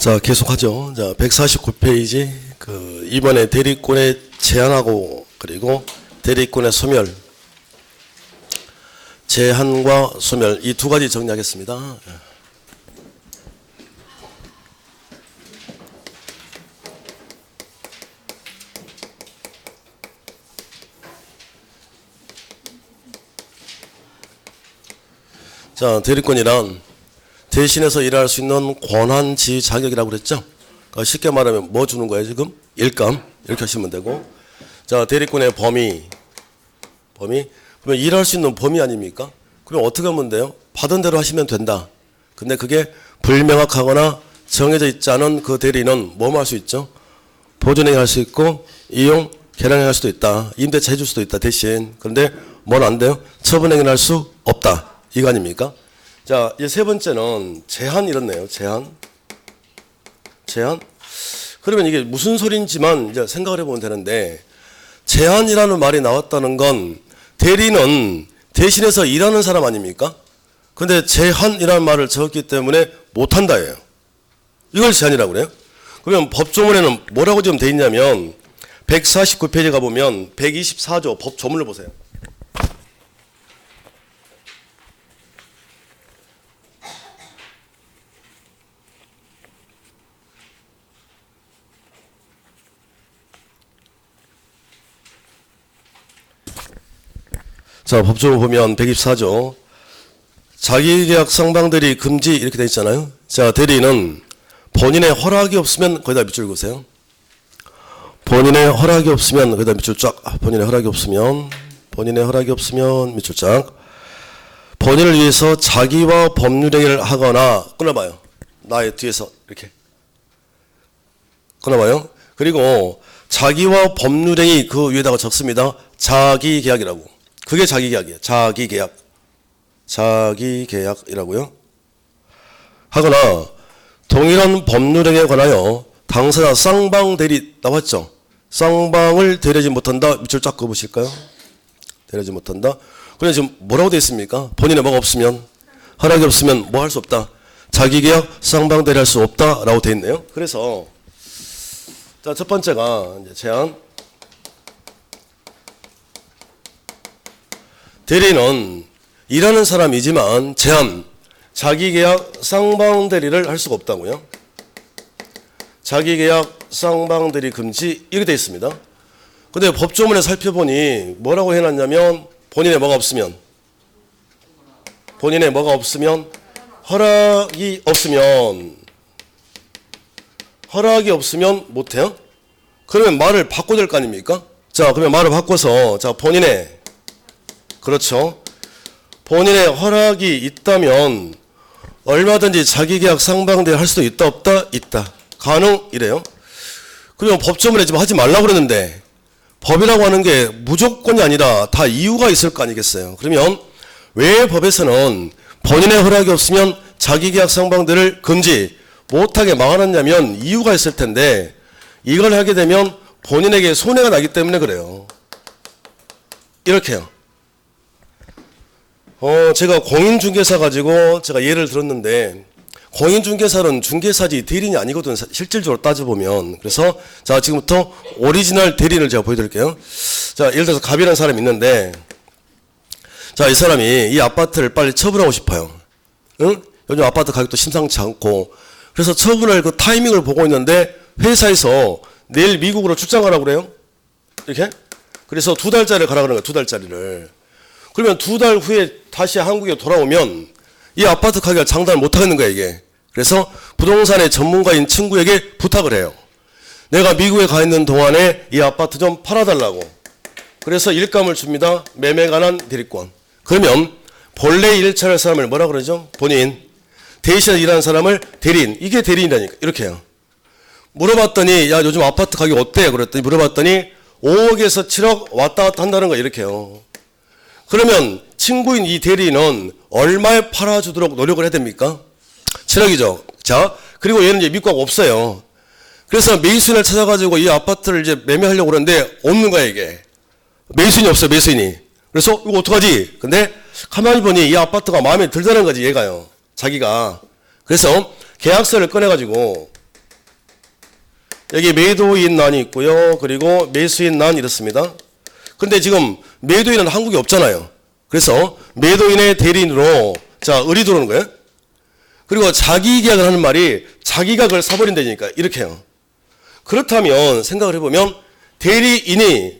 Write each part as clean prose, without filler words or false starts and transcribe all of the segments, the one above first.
자, 계속하죠. 자, 149페이지. 이번에 대리권의 제한하고 그리고 대리권의 소멸. 제한과 소멸 이 두 가지 정리하겠습니다. 자, 대리권이란 대신해서 일할 수 있는 권한지 자격이라고 그랬죠. 그러니까 쉽게 말하면 뭐 주는 거예요 지금? 일감 이렇게 하시면 되고. 자, 대리권의 범위. 그러면 일할 수 있는 범위 아닙니까? 그럼 어떻게 하면 돼요? 받은 대로 하시면 된다. 근데 그게 불명확하거나 정해져 있지 않은 그 대리는 뭐뭐 할 수 있죠? 보존행위 할 수 있고 이용, 개량행위 할 수도 있다. 임대차 해줄 수도 있다 대신. 그런데 뭘 안 돼요? 처분행위를 할 수 없다. 이거 아닙니까? 자, 이제 세 번째는 제한 이렇네요. 제한. 그러면 이게 무슨 소리인지만 이제 생각을 해보면 되는데, 제한이라는 말이 나왔다는 건 대리는 대신해서 일하는 사람 아닙니까? 근데 제한이라는 말을 적었기 때문에 못한다예요. 이걸 제한이라고 그래요. 그러면 법조문에는 뭐라고 지금 돼 있냐면 149페이지 가보면 124조 법조문을 보세요. 자, 법조문 보면 124조 자기계약 상방대리 금지 이렇게 돼 있잖아요. 자, 대리는 본인의 허락이 없으면 거기다 밑줄 그으세요. 본인의 허락이 없으면 거기다 밑줄 쫙. 본인의 허락이 없으면 밑줄 쫙. 본인을 위해서 자기와 법률행위를 하거나 끊어봐요. 나의 뒤에서 이렇게 끊어봐요. 그리고 자기와 법률행위 그 위에다가 적습니다. 자기계약이라고. 그게 자기계약이에요. 자기계약이라고요. 하거나 동일한 법률행위에 관하여 당사자 쌍방대리 나왔죠. 쌍방을 대리하지 못한다. 밑줄 쫙 그어보실까요? 대리하지 못한다. 그냥 지금 뭐라고 되어 있습니까? 본인의 뭐가 없으면, 허락이 없으면 뭐 할 수 없다. 자기계약 쌍방 대리할 수 없다 라고 되어 있네요. 그래서 자, 첫 번째가 이제 제한. 대리는 일하는 사람이지만 제한, 자기계약 쌍방대리를 할 수가 없다고요. 자기계약 쌍방대리 금지 이렇게 되어 있습니다. 근데 법조문에 살펴보니 뭐라고 해놨냐면 본인의 뭐가 없으면, 허락이 없으면 못해요? 그러면 말을 바꿔야 될 거 아닙니까? 자, 그러면 말을 바꿔서 자, 그렇죠. 본인의 허락이 있다면 얼마든지 자기계약 상방대리 할 수도 있다 없다? 있다. 가능? 이래요. 그러면 법조문에 지금 하지 말라고 그랬는데 법이라고 하는 게 무조건이 아니라 다 이유가 있을 거 아니겠어요. 그러면 왜 법에서는 본인의 허락이 없으면 자기계약 상방대리를 금지 못하게 막아놨냐면 이유가 있을 텐데 이걸 하게 되면 본인에게 손해가 나기 때문에 그래요. 이렇게요. 제가 공인중개사 가지고 제가 예를 들었는데 공인중개사는 중개사지 대리인이 아니거든 실질적으로 따져보면. 그래서 자, 지금부터 오리지널 대리인을 제가 보여드릴게요. 자, 예를 들어서 갑이라는 사람이 있는데 자, 이 사람이 이 아파트를 빨리 처분하고 싶어요. 응? 요즘 아파트 가격도 심상치 않고 그래서 처분할 그 타이밍을 보고 있는데 회사에서 내일 미국으로 출장 가라고 그래요. 이렇게. 그래서 2달짜리를 가라 그러는 거예요. 2달짜리를. 그러면 2달 후에 다시 한국에 돌아오면 이 아파트 가격을 장담을 못 하겠는 거야 이게. 그래서 부동산의 전문가인 친구에게 부탁을 해요. 내가 미국에 가 있는 동안에 이 아파트 좀 팔아달라고. 그래서 일감을 줍니다. 매매에 관한 대리권. 그러면 본래 일처리 할 사람을 뭐라 그러죠? 본인. 대신에 일하는 사람을 대리인. 이게 대리인이라니까. 이렇게 해요. 물어봤더니 야, 요즘 아파트 가격 어때? 그랬더니 물어봤더니 5억에서 7억 왔다 갔다 한다는 거야. 이렇게 해요. 그러면 친구인 이 대리인은 얼마에 팔아주도록 노력을 해야 됩니까? 7억이죠. 자, 그리고 얘는 이제 밑과가 없어요. 그래서 매수인을 찾아가지고 이 아파트를 이제 매매하려고 그러는데 없는 거야 이게. 매수인이 없어요. 매수인이. 그래서 이거 어떡하지? 근데 가만히 보니 이 아파트가 마음에 들다는 거지 얘가요. 자기가. 그래서 계약서를 꺼내가지고 여기 매도인 난이 있고요. 그리고 매수인 난 이렇습니다. 근데 지금 매도인은 한국에 없잖아요. 그래서 매도인의 대리인으로 자 을이 들어오는 거예요. 그리고 자기 계약을 하는 말이 자기가 그걸 사버린다니까 이렇게요. 그렇다면 생각을 해보면 대리인이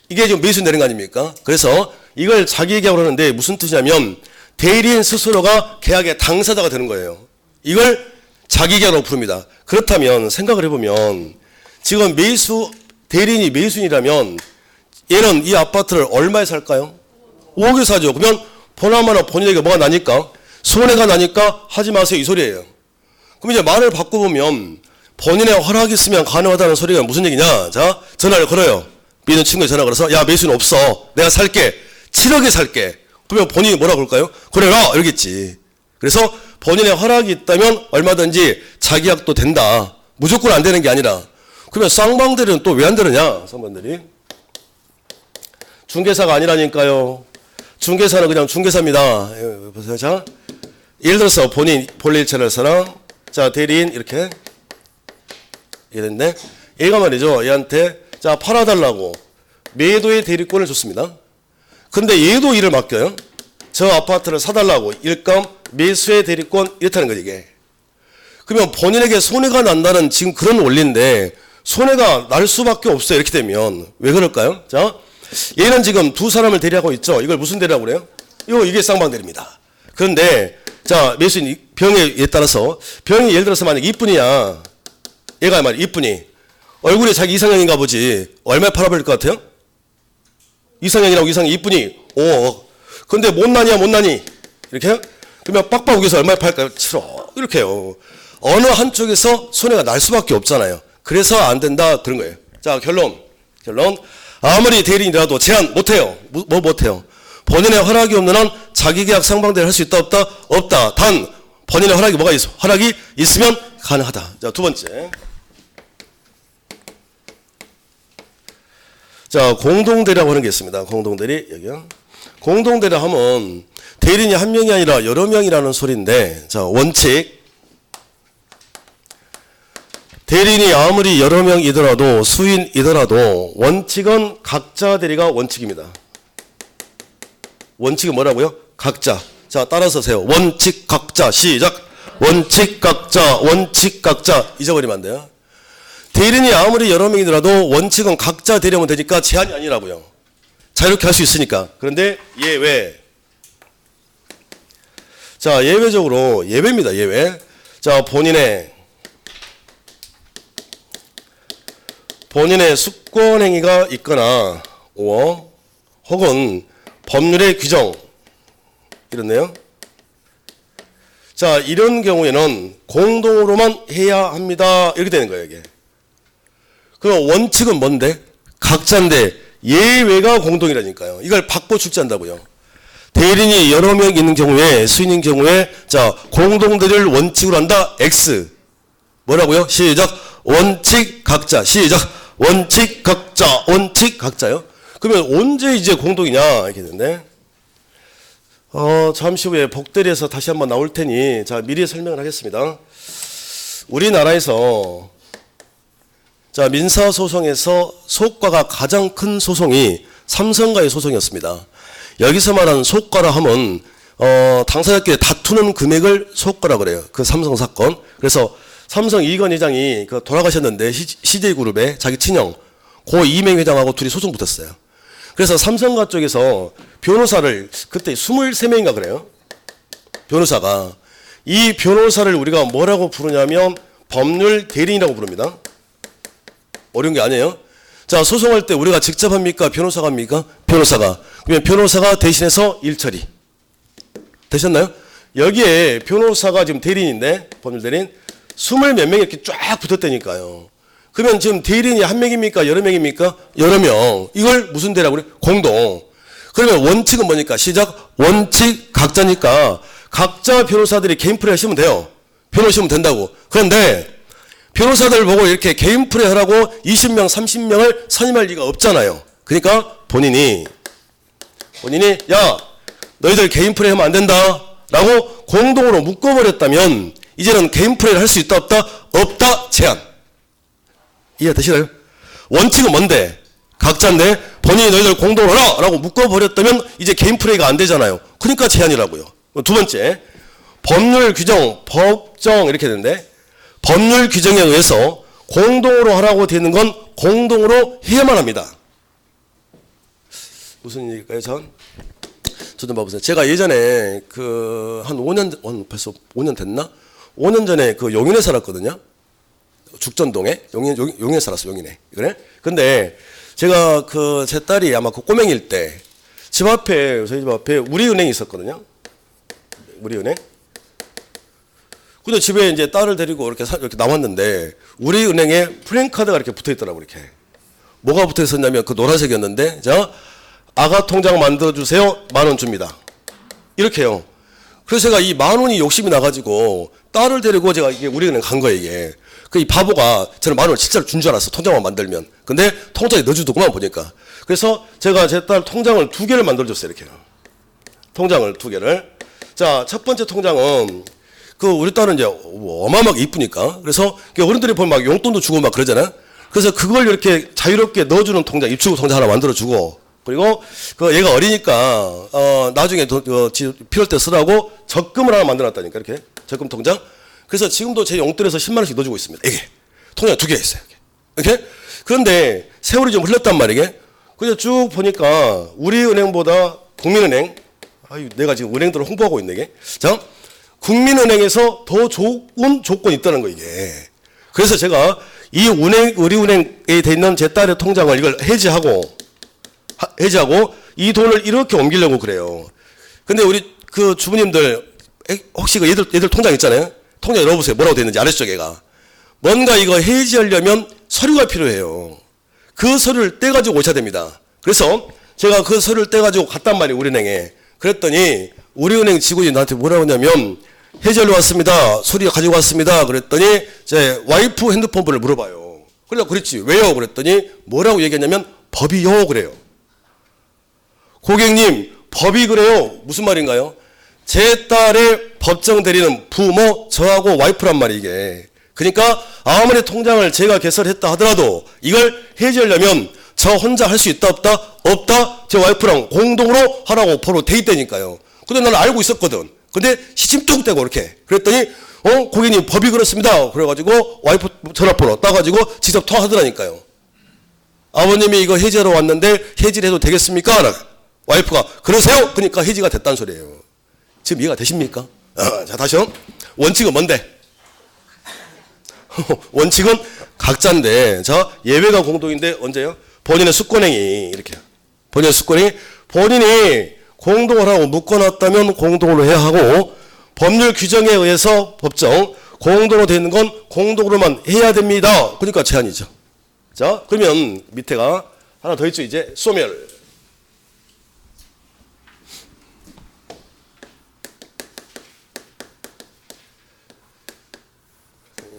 이게 지금 매수 내는 거 아닙니까? 그래서 이걸 자기 계약을 하는데 무슨 뜻이냐면 대리인 스스로가 계약의 당사자가 되는 거예요. 이걸 자기 계약으로 부릅니다. 그렇다면 생각을 해보면 지금 대리인이 매수인이라면 얘는 이 아파트를 얼마에 살까요? 5억에 사죠. 그러면 보나마나 본인에게 뭐가 나니까 손해가 나니까 하지 마세요 이 소리예요. 그럼 이제 말을 바꿔보면 본인의 허락이 있으면 가능하다는 소리가 무슨 얘기냐? 자 전화를 걸어요. 믿는 친구에 전화 걸어서 야 매수인 없어. 내가 살게. 7억에 살게. 그러면 본인이 뭐라고 그럴까요? 그래라 이러겠지. 그래서 본인의 허락이 있다면 얼마든지 자기약도 된다. 무조건 안 되는 게 아니라. 그러면 쌍방대리는 또 왜 안 되느냐? 쌍방대리. 중개사가 아니라니까요. 중개사는 그냥 중개사입니다. 보세요. 자, 예를 들어서 본인 볼일체를 사랑. 자, 대리인 이렇게 됐는데 얘가 말이죠. 얘한테 자 팔아달라고 매도의 대리권을 줬습니다. 근데 얘도 일을 맡겨요. 저 아파트를 사달라고 일감 매수의 대리권 이렇다는 거지 이게. 그러면 본인에게 손해가 난다는 지금 그런 원리인데 손해가 날 수밖에 없어요. 이렇게 되면 왜 그럴까요? 자, 얘는 지금 두 사람을 대리하고 있죠. 이걸 무슨 대리라고 그래요? 이게 쌍방대리입니다. 그런데 자 매수인 병에 따라서 병이 예를 들어서 만약 이쁜이야. 얘가 말이야 이쁜이 얼굴이 자기 이상형인가 보지. 얼마에 팔아버릴 것 같아요? 이상형이라고 이상형 이쁜이 5억. 근데 못나니 이렇게 그러면 빡빡 우겨서 얼마에 팔까요? 7억 이렇게요. 어느 한쪽에서 손해가 날 수밖에 없잖아요. 그래서 안 된다 그런 거예요. 자 결론 아무리 대리인이라도 제한 못해요. 뭐 못해요? 본인의 허락이 없는 한 자기계약 상방대리를 할 수 있다 없다? 없다. 단 본인의 허락이 뭐가 있어? 허락이 있으면 가능하다. 자 두 번째. 자 공동대리라고 하는 게 있습니다. 공동대리 여기요. 공동대리 하면 대리인이 한 명이 아니라 여러 명이라는 소리인데 자 원칙 대리인이 아무리 여러 명이더라도 수인이더라도 원칙은 각자 대리가 원칙입니다. 원칙은 뭐라고요? 각자. 자 따라서 세요. 원칙 각자 시작. 원칙 각자 잊어버리면 안 돼요. 대리인이 아무리 여러 명이더라도 원칙은 각자 대리하면 되니까 제한이 아니라고요. 자유롭게 할 수 있으니까. 그런데 예외. 자 예외적으로 예외입니다. 예외. 자 본인의 숙권행위가 있거나 혹은 법률의 규정 이렇네요. 자 이런 경우에는 공동으로만 해야 합니다. 이렇게 되는 거예요. 이게. 그럼 원칙은 뭔데? 각자인데 예외가 공동이라니까요. 이걸 바꿔 출제한다고요. 대리인이 여러 명 있는 경우에 수인인 경우에 자 공동대리를 원칙으로 한다. X 뭐라고요? 시작. 원칙 각자 시작. 원칙 각자요. 그러면 언제 이제 공동이냐 이렇게 되는데 잠시 후에 복대리에서 다시 한번 나올 테니 자 미리 설명을 하겠습니다. 우리나라에서 자 민사소송에서 소과가 가장 큰 소송이 삼성과의 소송이었습니다. 여기서 말하는 소과라 하면 당사자끼리 다투는 금액을 소과라 그래요. 그 삼성 사건. 그래서 삼성 이건 회장이 돌아가셨는데 CJ그룹에 자기 친형 고 이명 회장하고 둘이 소송 붙었어요. 그래서 삼성가 쪽에서 변호사를 그때 23명인가 그래요. 변호사가 이 변호사를 우리가 뭐라고 부르냐면 법률 대리인이라고 부릅니다. 어려운 게 아니에요. 자 소송할 때 우리가 직접 합니까? 변호사가 합니까? 변호사가. 그러면 변호사가 대신해서 일처리. 되셨나요? 여기에 변호사가 지금 대리인인데 법률 대리인 20몇 명이 이렇게 쫙 붙었다니까요. 그러면 지금 대리인이 한 명입니까? 여러 명입니까? 여러 명. 이걸 무슨 대라고 그래? 공동. 그러면 원칙은 뭐니까? 시작. 원칙 각자니까 각자 변호사들이 개인 플레이 하시면 돼요. 변호하시면 된다고. 그런데 변호사들 보고 이렇게 개인 플레이 하라고 20명, 30명을 선임할 리가 없잖아요. 그러니까 본인이 야 너희들 개인 플레이 하면 안 된다 라고 공동으로 묶어버렸다면 이제는 개인 플레이를 할 수 있다 없다? 없다 제한. 이해되시나요? 원칙은 뭔데? 각자인데 본인이 너희들 공동으로 하라! 라고 묶어버렸다면 이제 개인 플레이가 안 되잖아요. 그러니까 제한이라고요. 두 번째, 법률 규정, 법정 이렇게 되는데 법률 규정에 의해서 공동으로 하라고 되는 건 공동으로 해야만 합니다. 무슨 얘기일까요, 전? 저 좀 봐보세요. 제가 예전에 한 5년, 벌써 5년 됐나? 5년 전에 용인에 살았거든요. 죽전동에. 용인에 살았어, 용인에. 그래? 근데 제가 제 딸이 아마 꼬맹이일 때 집 앞에, 저희 집 앞에 우리은행이 있었거든요. 우리은행. 근데 집에 이제 딸을 데리고 이렇게 나왔는데 우리은행에 플랜카드가 이렇게 붙어 있더라고, 이렇게. 뭐가 붙어 있었냐면 노란색이었는데, 자, 아가 통장 만들어주세요. 10,000원 줍니다. 이렇게요. 그래서 제가 이 10,000원이 욕심이 나가지고 딸을 데리고 제가 이게 우리은행 간 거예요, 이게. 이 바보가 저는 10,000원을 진짜로 준 줄 알았어. 통장만 만들면. 근데 통장에 넣어주더구만 보니까. 그래서 제가 제 딸 통장을 2개를 만들어줬어요, 이렇게. 통장을 2개를. 자, 첫 번째 통장은 우리 딸은 이제 어마어마하게 이쁘니까. 그래서 어른들이 보면 막 용돈도 주고 막 그러잖아요. 그래서 그걸 이렇게 자유롭게 넣어주는 통장, 입출국 통장 하나 만들어주고, 그리고 얘가 어리니까 나중에 필요할 때 쓰라고 적금을 하나 만들어놨다니까, 이렇게 적금 통장. 그래서 지금도 제 용돈에서 10만 원씩 넣어주고 있습니다. 이게 통장 2개 있어요. 이렇게. 그런데 세월이 좀 흘렀단 말이게. 그래서 쭉 보니까 우리은행보다 국민은행, 내가 지금 은행들을 홍보하고 있네, 이게. 자, 국민은행에서 더 좋은 조건이 있다는 거, 이게. 그래서 제가 우리은행에 돼 있는 제 딸의 통장을 이걸 해지하고 이 돈을 이렇게 옮기려고 그래요. 근데 우리 주부님들 혹시 얘들 통장 있잖아요. 통장 열어보세요. 뭐라고 되어 있는지 아래쪽 애가. 뭔가 이거 해지하려면 서류가 필요해요. 그 서류를 떼가지고 오셔야 됩니다. 그래서 제가 그 서류를 떼가지고 갔단 말이에요, 우리은행에. 그랬더니 우리은행 직원이 나한테 뭐라고 하냐면 해지하러 왔습니다. 서류 가지고 왔습니다. 그랬더니 제 와이프 핸드폰 번호를 물어봐요. 그래서 그랬지. 왜요? 그랬더니 뭐라고 얘기했냐면 법이요. 그래요. 고객님, 법이 그래요. 무슨 말인가요? 제 딸의 법정 대리는 부모, 저하고 와이프란 말이 이게. 그러니까 아무리 통장을 제가 개설했다 하더라도 이걸 해지하려면 저 혼자 할 수 있다 없다? 없다. 제 와이프랑 공동으로 하라고 바로 돼 있다니까요. 근데 나는 알고 있었거든. 근데 시침 뚝 떼고 이렇게. 그랬더니 고객님 법이 그렇습니다. 그래가지고 와이프 전화번호 따가지고 직접 통화하더라니까요. 아버님이 이거 해지하러 왔는데 해지를 해도 되겠습니까? 와이프가 그러세요? 그러니까 해지가 됐다는 소리예요. 지금 이해가 되십니까? 자, 다시요. 원칙은 뭔데? 원칙은 각자인데, 자, 예외가 공동인데 언제요? 본인의 수권행위 이렇게. 본인의 수권행위, 본인이 공동을 하고 묶어놨다면 공동으로 해야 하고, 법률 규정에 의해서 법정 공동으로 되어 있는 건 공동으로만 해야 됩니다. 그러니까 제한이죠. 자, 그러면 밑에가 하나 더 있죠. 이제 소멸.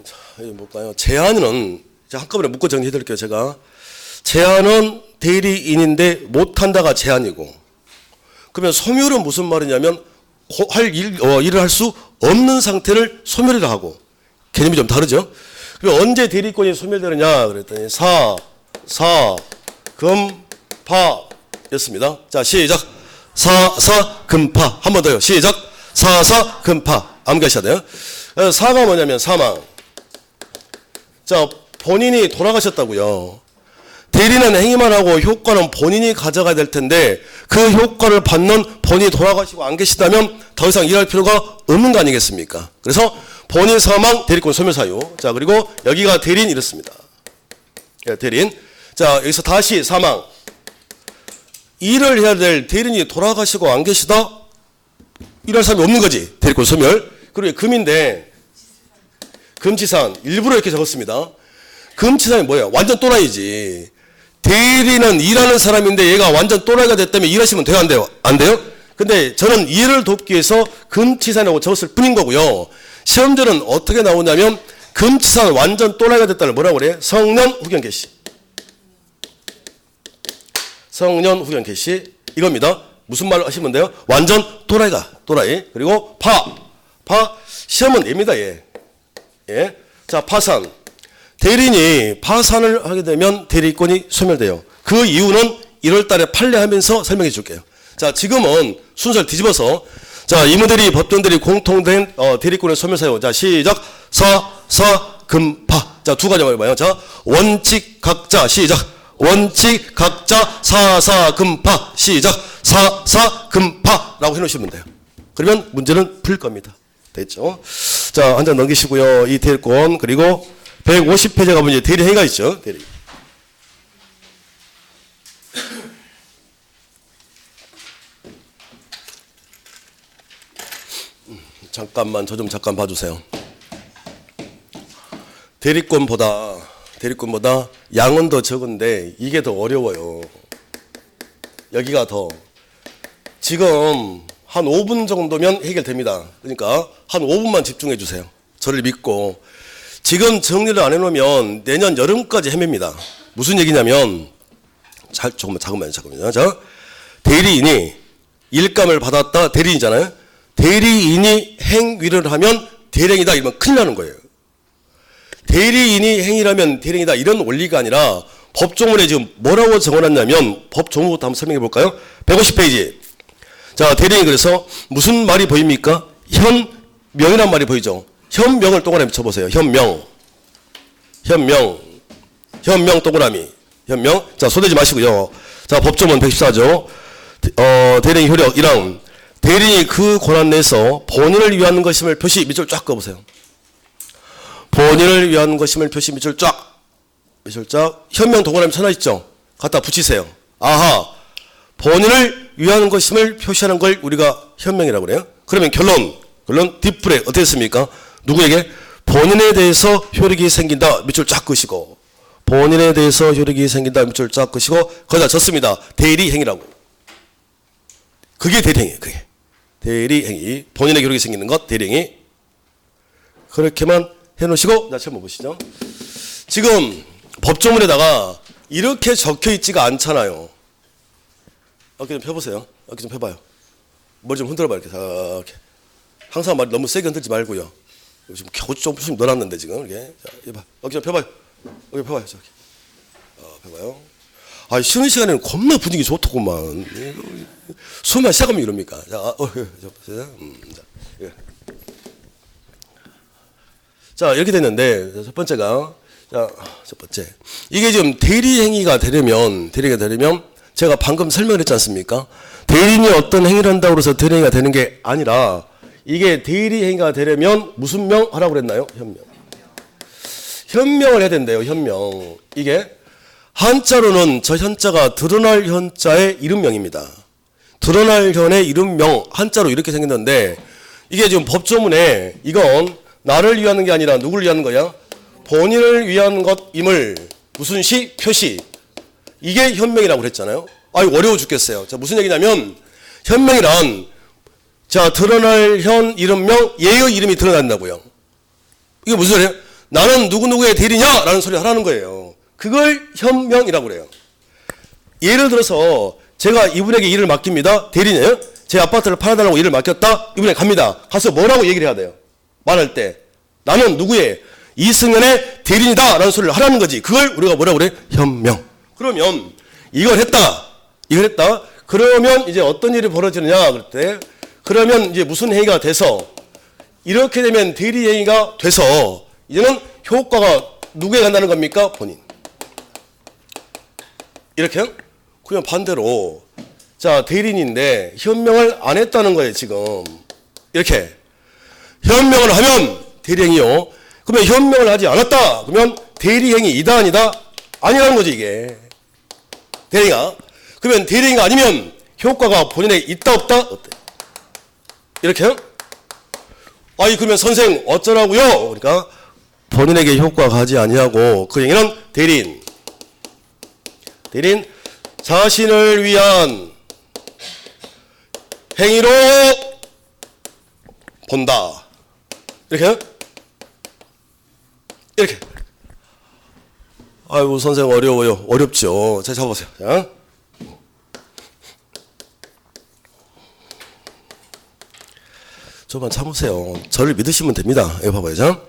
자, 이거 뭘까요? 제한은 한꺼번에 묶어 정리해 드릴게요. 제가 제한은 대리인인데 못한다가 제한이고, 그러면 소멸은 무슨 말이냐면 일을 할 수 없는 상태를 소멸이라 하고, 개념이 좀 다르죠. 그럼 언제 대리권이 소멸되느냐 그랬더니 사사금파였습니다. 자, 시작. 사사금파. 한 번 더요. 시작. 사사금파. 암기하셔야 돼요. 사가 뭐냐면 사망. 자, 본인이 돌아가셨다고요. 대리는 행위만 하고 효과는 본인이 가져가야 될 텐데 그 효과를 받는 본인이 돌아가시고 안 계시다면 더 이상 일할 필요가 없는 거 아니겠습니까? 그래서 본인 사망, 대리권 소멸 사유. 자, 그리고 여기가 대리인 이렇습니다. 대리인. 자, 여기서 다시 사망. 일을 해야 될 대리인이 돌아가시고 안 계시다? 일할 사람이 없는 거지. 대리권 소멸. 그리고 금인데 금치산. 일부러 이렇게 적었습니다. 금치산이 뭐예요? 완전 또라이지. 대리는 일하는 사람인데 얘가 완전 또라이가 됐다면 일하시면 돼요? 안 돼요? 안 돼요? 근데 저는 이해를 돕기 위해서 금치산이라고 적었을 뿐인 거고요. 시험들은 어떻게 나오냐면 금치산 완전 또라이가 됐다를 뭐라고 그래요? 성년 후견 개시. 성년 후견 개시. 이겁니다. 무슨 말을 하시면 돼요? 완전 또라이가. 또라이. 그리고 파. 시험은 냅니다. 예. 자, 파산. 대리인이 파산을 하게 되면 대리권이 소멸돼요. 그 이유는 1월 달에 판례하면서 설명해 줄게요. 자, 지금은 순서를 뒤집어서 자, 이무대리, 법정대리 공통된 대리권의 소멸사유. 자, 시작. 사사금파. 자, 두 가지 말해봐요. 자, 원칙 각자. 시작. 원칙 각자 사사금파. 시작. 사사금파라고 해놓으시면 돼요. 그러면 문제는 풀 겁니다. 됐죠? 자, 한 장 넘기시고요. 이 대리권 그리고 150페이지 가보면 이제 대리행위가 있죠. 대리. 잠깐만 저 좀 잠깐 봐주세요. 대리권보다 양은 더 적은데 이게 더 어려워요. 여기가 더 지금 한 5분 정도면 해결됩니다. 그러니까 한 5분만 집중해 주세요. 저를 믿고 지금 정리를 안 해놓으면 내년 여름까지 헤맵니다. 무슨 얘기냐면 잠깐만요. 자, 대리인이 일감을 받았다. 대리인이잖아요. 대리인이 행위를 하면 대리행위다 이러면 큰일 나는 거예요. 대리인이 행위라면 대리행위다 이런 원리가 아니라 법조문에 지금 뭐라고 적어놨냐면 법조문부터 한번 설명해 볼까요? 150페이지. 자, 대리인 그래서 무슨 말이 보입니까? 현명이란 말이 보이죠. 현명을 동그라미 쳐보세요. 현명 동그라미. 현명. 자, 손대지 마시고요. 자, 법조문 114조. 대리인 효력 1항. 대리인이 그 권한 내에서 본인을 위한 것임을 표시 밑줄 쫙 그어보세요. 본인을 위한 것임을 표시 밑줄 쫙. 현명 동그라미 쳐놔있죠. 갖다 붙이세요. 아하. 본인을 위한 것임을 표시하는 걸 우리가 현명이라고 그래요. 그러면 결론 뒷불에 어떻게 했습니까? 누구에게? 본인에 대해서 효력이 생긴다. 밑줄 쫙 그으시고. 본인에 대해서 효력이 생긴다. 밑줄 쫙 그으시고. 거기다 적습니다. 대리행위라고. 그게 대리행위예요. 그게. 대리행위. 본인의 효력이 생기는 것 대리행위. 그렇게만 해놓으시고 자, 한번 보시죠. 지금 법조문에다가 이렇게 적혀있지가 않잖아요. 어깨 좀 펴보세요. 어깨 좀 펴봐요. 머리 좀 흔들어봐요. 이렇게. 항상 말 너무 세게 흔들지 말고요. 지금 겨우 좀 넣어놨는데 지금 이렇게. 자, 이봐. 어깨 좀 펴봐요. 어깨 펴봐요. 저기. 펴봐요. 아, 쉬는 시간에는 겁나 분위기 좋더구만. 수업만 시작하면 이럽니까? 자, 자, 이렇게 됐는데 첫 번째가 첫 번째. 이게 지금 대리행위가 되려면 제가 방금 설명을 했지 않습니까? 대리인이 어떤 행위를 한다고 해서 대리행위가 되는 게 아니라 이게 대리행위가 되려면 무슨 명 하라고 그랬나요? 현명을 해야 된대요. 현명. 이게 한자로는 저 현자가 드러날 현자의 이름명입니다. 드러날 현의 이름명 한자로 이렇게 생겼는데 이게 지금 법조문에 이건 나를 위하는 게 아니라 누구를 위하는 거야? 본인을 위한 것임을 무슨 시? 표시. 이게 현명이라고 그랬잖아요. 아유, 어려워 죽겠어요. 자, 무슨 얘기냐면 현명이란 자, 드러날 현 이름명 얘의 이름이 드러난다고요. 이게 무슨 소리예요? 나는 누구누구의 대리냐? 라는 소리 하라는 거예요. 그걸 현명이라고 그래요. 예를 들어서 제가 이분에게 일을 맡깁니다. 대리네요. 제 아파트를 팔아달라고 일을 맡겼다. 이분에 갑니다. 가서 뭐라고 얘기를 해야 돼요? 말할 때 나는 누구의 이승연의 대리인이다 라는 소리를 하라는 거지. 그걸 우리가 뭐라고 그래? 현명. 그러면 이걸 했다. 그러면 이제 어떤 일이 벌어지느냐 그럴 때 그러면 이제 무슨 행위가 돼서 이렇게 되면 대리행위가 돼서 이제는 효과가 누구에 간다는 겁니까? 본인. 이렇게요? 그냥 반대로 자, 대리인인데 현명을 안 했다는 거예요. 지금 이렇게 현명을 하면 대리행위요. 그러면 현명을 하지 않았다. 그러면 대리행위이다 아니다? 아니라는 거지 이게. 대리행위가. 그러면 대리행위가 아니면 효과가 본인에 있다 없다? 어때? 이렇게요? 아니 그러면 선생 어쩌라고요? 그러니까 본인에게 효과가 가지 아니하고 그 얘기는 대리인 자신을 위한 행위로 본다. 이렇게요? 이렇게. 아이고 선생 어려워요. 어렵죠. 자, 잡아보세요. 자. 저만 참으세요. 저를 믿으시면 됩니다. 여기 봐봐요. 자.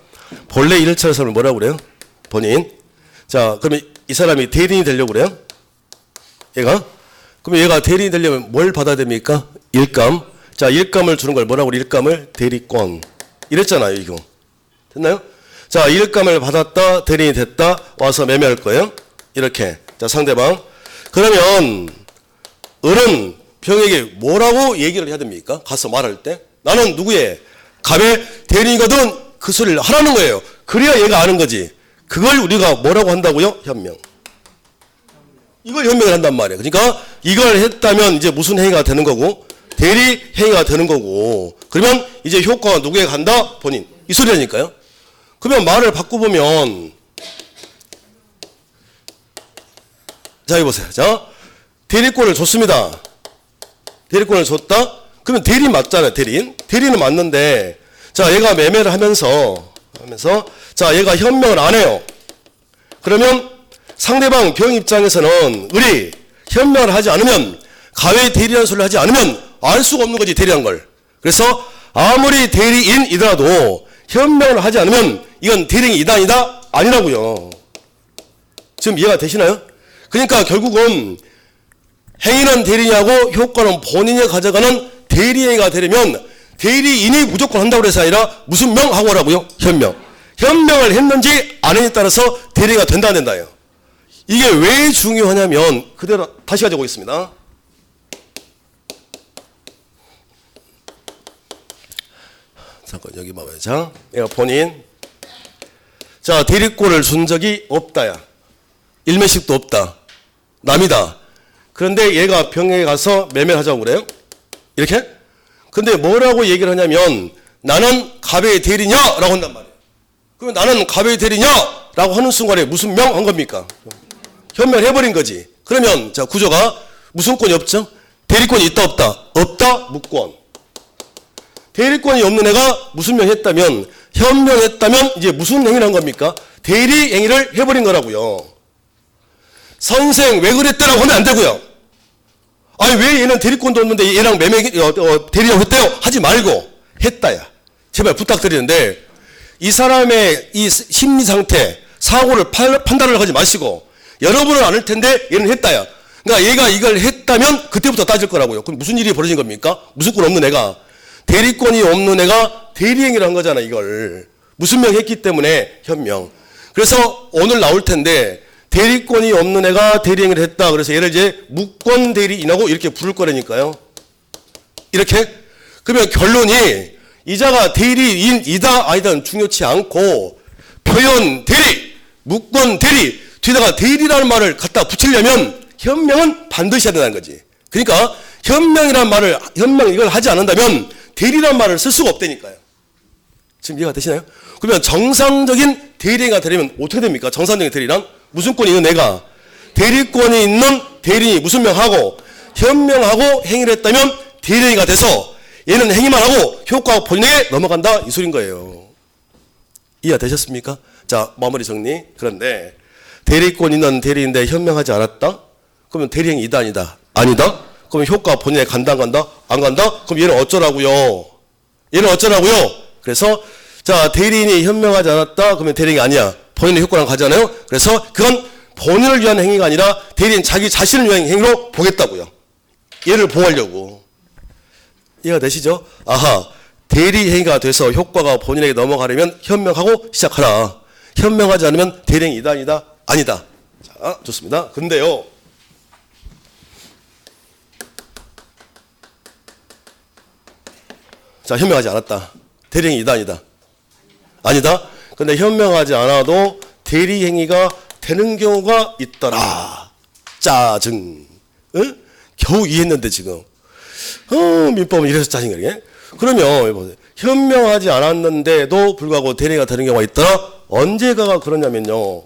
본래 1차에서는 뭐라고 그래요? 본인. 자, 그러면 이 사람이 대리인이 되려고 그래요? 얘가? 그럼 얘가 대리인이 되려면 뭘 받아야 됩니까? 일감. 자, 일감을 주는 걸 뭐라고 그래? 일감을 대리권. 이랬잖아요, 이거. 됐나요? 자, 일감을 받았다, 대리인이 됐다, 와서 매매할 거예요. 이렇게. 자, 상대방. 그러면 을은 병에게 뭐라고 얘기를 해야 됩니까? 가서 말할 때. 나는 누구의? 갑의 대리인이거든. 그 소리를 하라는 거예요. 그래야 얘가 아는 거지. 그걸 우리가 뭐라고 한다고요? 현명. 이걸 현명을 한단 말이에요. 그러니까 이걸 했다면 이제 무슨 행위가 되는 거고, 대리 행위가 되는 거고, 그러면 이제 효과가 누구에게 간다? 본인. 이 소리라니까요. 그러면 말을 바꿔보면, 자, 여기 보세요. 자, 대리권을 줬습니다. 대리권을 줬다? 그러면 대리인 맞잖아요, 대리인. 대리인은 맞는데, 자, 얘가 매매를 하면서, 자, 얘가 현명을 안 해요. 그러면 상대방 병 입장에서는 을이 현명을 하지 않으면, 가외 대리라는 소리를 하지 않으면 알 수가 없는 거지, 대리한 걸. 그래서 아무리 대리인이더라도 현명을 하지 않으면 이건 대리인이 이단이다? 아니라고요. 지금 이해가 되시나요? 그러니까 결국은 행위는 대리인하고 효과는 본인이 가져가는 대리행위가 되려면 대리인이 무조건 한다고 해서 아니라 무슨 명 하고 오라고요? 현명. 현명을 했는지 안 했는지에 따라서 대리가 된다 안 된다요. 이게 왜 중요하냐면 그대로 다시 가지고 오겠습니다. 잠깐 여기 봐봐요. 자, 얘가 본인. 자, 대리권을 준 적이 없다야. 일매씩도 없다. 남이다. 그런데 얘가 병에 가서 매매를 하자고 그래요. 이렇게? 근데 뭐라고 얘기를 하냐면 나는 갑의 대리냐라고 한단 말이에요. 그러면 나는 갑의 대리냐라고 하는 순간에 무슨 명 한 겁니까? 현명해버린 거지. 그러면 자, 구조가 무슨 권이 없죠? 대리권이 있다 없다? 없다 무권. 대리권이 없는 애가 무슨 명 했다면, 현명했다면 이제 무슨 행위를 한 겁니까? 대리 행위를 해버린 거라고요. 선생 왜 그랬대라고 하면 안 되고요. 아니 왜 얘는 대리권도 없는데 얘랑 매매 대리라고 했대요? 하지 말고 했다야. 제발 부탁드리는데 이 사람의 이 심리 상태, 사고를 판단을 하지 마시고 여러분은 아닐 텐데 얘는 했다야. 그러니까 얘가 이걸 했다면 그때부터 따질 거라고요. 그럼 무슨 일이 벌어진 겁니까? 무슨 권 없는 애가, 대리권이 없는 애가 대리행위를 한 거잖아. 이걸 무슨 명 했기 때문에 현명. 그래서 오늘 나올 텐데 대리권이 없는 애가 대리행위를 했다. 그래서 얘를 이제 무권 대리인하고 이렇게 부를 거라니까요. 이렇게. 그러면 결론이 이자가 대리인이다 아니다는 중요치 않고 표현 대리, 무권 대리 뒤에다가 대리라는 말을 갖다 붙이려면 현명은 반드시 해야 된다는 거지. 그러니까 현명이라는 말을, 현명 이걸 하지 않는다면 대리라는 말을 쓸 수가 없다니까요. 지금 이해가 되시나요? 그러면 정상적인 대리가 되려면 어떻게 됩니까? 정상적인 대리란 무슨 권이 있는 애가 대리권이 있는 대리인이 무슨 명하고 현명하고 행위를 했다면 대리가 돼서 얘는 행위만 하고 효과가 본인에게 넘어간다 이 소린 거예요. 이해 되셨습니까? 자, 마무리 정리. 그런데 대리권 있는 대리인데 현명하지 않았다? 그러면 대리행위 이다 아니다? 아니다? 그러면 효과 본인에게 간다 안 간다? 안 간다? 그럼 얘는 어쩌라고요? 얘는 어쩌라고요? 그래서 자, 대리인이 현명하지 않았다? 그러면 대리행위 아니야. 본인의 효과랑 가잖아요. 그래서 그건 본인을 위한 행위가 아니라 대리인 자기 자신을 위한 행위로 보겠다고요. 얘를 보호하려고. 이해가 되시죠? 아하, 대리 행위가 돼서 효과가 본인에게 넘어가려면 현명하고 시작하라. 현명하지 않으면 대리행위 이다 아니다? 아니다. 자, 좋습니다. 근데요. 자, 현명하지 않았다. 대리행위 이다 아니다? 아니다. 근데 현명하지 않아도 대리행위가 되는 경우가 있더라. 짜증. 응? 겨우 이해했는데 지금. 민법은 이래서 짜증이게. 그러면 현명하지 않았는데도 불구하고 대리가 되는 경우가 있더라. 언제가 그러냐면요.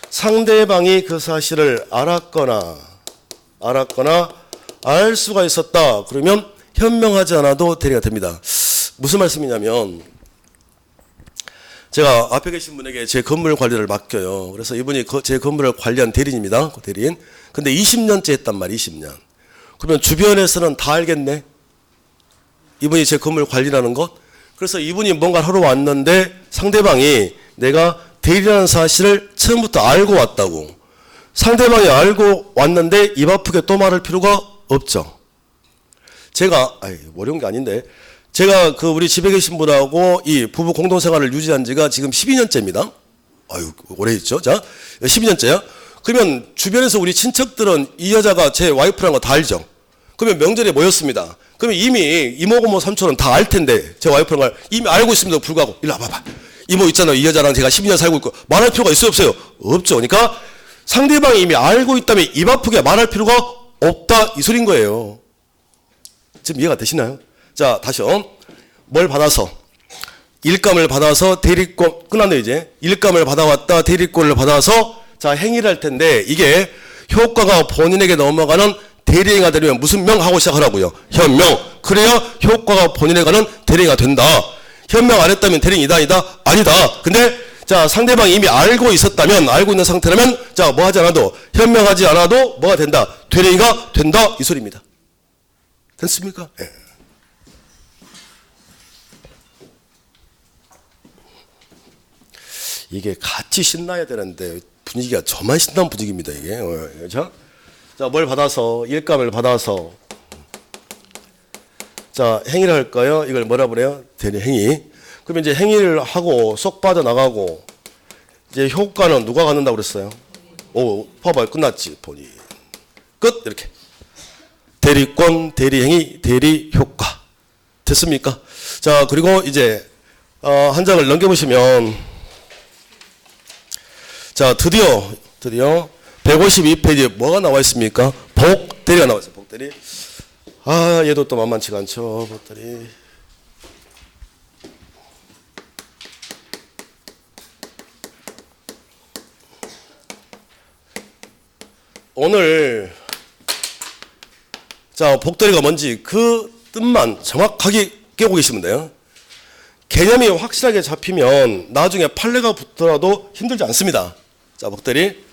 상대방이 그 사실을 알았거나 알 수가 있었다. 그러면 현명하지 않아도 대리가 됩니다. 무슨 말씀이냐면 제가 앞에 계신 분에게 제 건물 관리를 맡겨요. 그래서 이분이 제 건물을 관리한 대리인입니다. 그 대리인. 근데 20년째 했단 말이에요. 20년. 그러면 주변에서는 다 알겠네. 이분이 제 건물 관리라는 것. 그래서 이분이 뭔가 하러 왔는데 상대방이 내가 대리라는 사실을 처음부터 알고 왔다고. 상대방이 알고 왔는데 입 아프게 또 말할 필요가 없죠. 제가 어려운 게 아닌데, 제가 그 우리 집에 계신 분하고 이 부부 공동생활을 유지한 지가 지금 12년째입니다. 아유, 오래 했죠. 자, 12년째야. 그러면 주변에서 우리 친척들은 이 여자가 제 와이프라는 거 다 알죠. 그러면 명절에 모였습니다. 그러면 이미 이모고모 삼촌은 다 알 텐데, 제 와이프라는 걸 이미 알고 있음에도 불구하고, 일로 와봐봐. 이모 있잖아. 이 여자랑 제가 12년 살고 있고, 말할 필요가 있어요, 없어요? 없죠. 그러니까 상대방이 이미 알고 있다면 입 아프게 말할 필요가 없다. 이 소린 거예요. 지금 이해가 되시나요? 자, 다시요. 뭘 받아서? 일감을 받아서 대리권, 끝났네요, 이제. 일감을 받아왔다, 대리권을 받아서, 자, 행위를 할 텐데, 이게 효과가 본인에게 넘어가는 대리행위가 되려면 무슨 명 하고 시작하라고요? 현명. 그래야 효과가 본인에게 가는 대리행위가 된다. 현명 안 했다면 대리행위다, 아니다? 아니다. 근데, 자, 상대방이 이미 알고 있었다면, 알고 있는 상태라면, 자, 뭐 하지 않아도, 현명하지 않아도 뭐가 된다? 대리행위가 된다. 이 소리입니다. 됐습니까? 예. 이게 같이 신나야 되는데 분위기가 저만 신나는 분위기입니다, 이게. 그렇죠? 자, 뭘 받아서, 일감을 받아서, 자, 행위를 할까요? 이걸 뭐라 그래요? 대리 행위. 그러면 이제 행위를 하고 쏙 빠져나가고, 이제 효과는 누가 갖는다고 그랬어요? 오, 봐봐요. 끝났지, 본인. 끝! 이렇게. 대리권, 대리행위, 대리효과. 됐습니까? 자, 그리고 이제, 한 장을 넘겨보시면, 자, 드디어 152페이지에 뭐가 나와 있습니까? 복대리가 나와 있어요. 복대리. 아, 얘도 또 만만치가 않죠. 복대리. 오늘 자, 복대리가 뭔지 그 뜻만 정확하게 깨고 계시면 돼요. 개념이 확실하게 잡히면 나중에 판례가 붙더라도 힘들지 않습니다. 자, 복대리.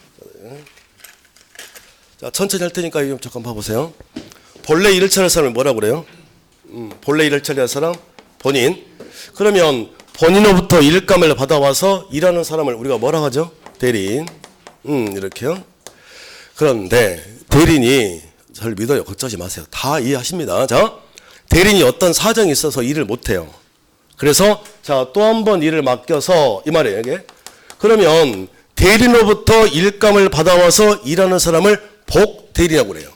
자, 천천히 할 테니까 좀 잠깐 봐보세요. 본래 일을 처리할 사람을 뭐라고 그래요? 본래 일을 처리할 사람? 본인. 그러면 본인으로부터 일감을 받아와서 일하는 사람을 우리가 뭐라 하죠? 대리인. 이렇게요. 그런데 대리인이 저를 믿어요. 걱정하지 마세요. 다 이해하십니다. 자, 대리인이 어떤 사정이 있어서 일을 못해요. 그래서 자, 또 한 번 일을 맡겨서 이 말이에요, 이게. 그러면 대리인으로부터 일감을 받아와서 일하는 사람을 복대리라고 그래요.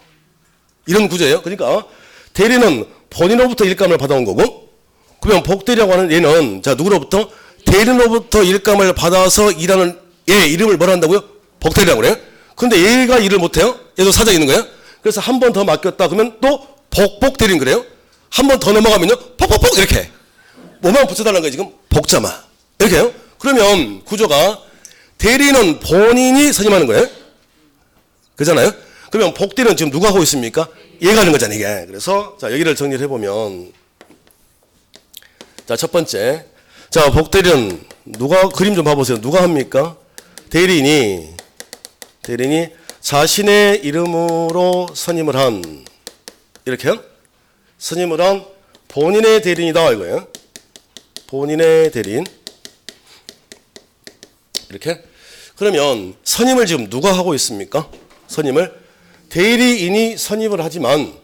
이런 구조예요. 그러니까 대리는 본인으로부터 일감을 받아온 거고, 그러면 복대리라고 하는 얘는 자, 누구로부터? 대리인으로부터 일감을 받아서 일하는 얘 이름을 뭐라 한다고요? 복대리라고 그래요. 근데 얘가 일을 못해요? 얘도 사정이 있는 거예요. 그래서 한 번 더 맡겼다 그러면 또 복대리인 그래요. 한 번 더 넘어가면요 폭폭폭 이렇게 뭐만 붙여달라는 거예요. 지금 복자마 이렇게요. 그러면 구조가 대리는 본인이 선임하는 거예요. 그잖아요. 그러면 복대리는 지금 누가 하고 있습니까? 얘가 하는 거잖아요, 이게. 그래서 자, 여기를 정리를 해보면 자, 첫 번째, 자, 복대리는 누가, 그림 좀 봐보세요. 누가 합니까? 대리인이 자신의 이름으로 선임을 한, 이렇게요? 선임을 한 본인의 대리인이다 이거예요. 본인의 대리인. 이렇게. 그러면 선임을 지금 누가 하고 있습니까? 선임을 대리인이 선임을 하지만